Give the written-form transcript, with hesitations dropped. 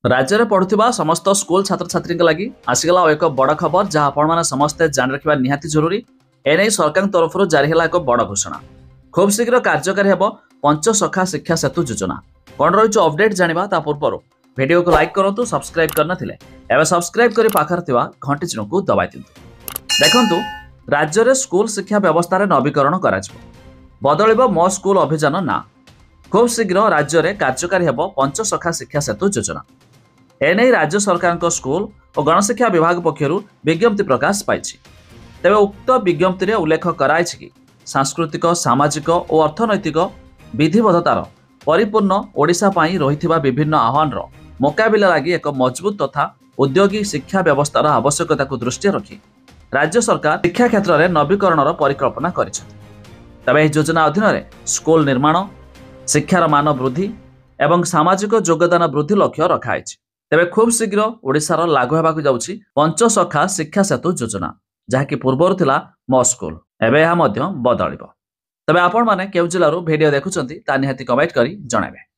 राज्य में पढ़ुवा समस्त स्कूल छात्र छात्री लगी आसीगला एक बड़ खबर जहां आपण समस्ते जान रखा निहाती जरूरी। एने सरकार तरफ जारी है एक बड़ घोषणा। खूब शीघ्र कार्यकारी होब पंचसखा शिक्षा सेतु योजना। कौन रही अपडेट जाना ता पूर्व वीडियो को लाइक करूँ, सब्सक्राइब करना एवं सब्सक्राइब कर पाखर घंटी चिन्ह को दबाई दिंतु। देखु राज्य में स्कूल शिक्षा व्यवस्था नवीकरण कर बदल मो स्कूल अभियान ना। खूब शीघ्र राज्य में कार्यकारी होब पंचसखा शिक्षा सेतु योजना। एने राज्य सरकार स्कूल और गणशिक्षा विभाग पक्षर विज्ञप्ति प्रकाश पाई। तेज उक्त विज्ञप्ति उल्लेख कराई कि सांस्कृतिक सामाजिक और अर्थनैतिक विधिबद्धतार परिपूर्ण ओडिशा पाई रहिथिबा विभिन्न आह्वान मुकाबिला लगी एक मजबूत तथा उद्योगी शिक्षा व्यवस्थार आवश्यकता को दृष्टि रखी राज्य सरकार शिक्षा क्षेत्र में नवीकरण परिकल्पना कर योजना अधीन स्कूल निर्माण, शिक्षार मान वृद्धि एवं सामाजिक योगदान वृद्धि लक्ष्य रखाई। तेबे खूब शीघ्र ओडिशार लागू होगाकू जाउछि पंचसखा शिक्षा सेतु योजना, जहाँकि पूर्वर थिला मो स्कूल, एबे यह बदलिबो। तबे आपण माने केउ जिल्लारू वीडियो देखुचंती ता निहाती कमेंट करी जणाबे।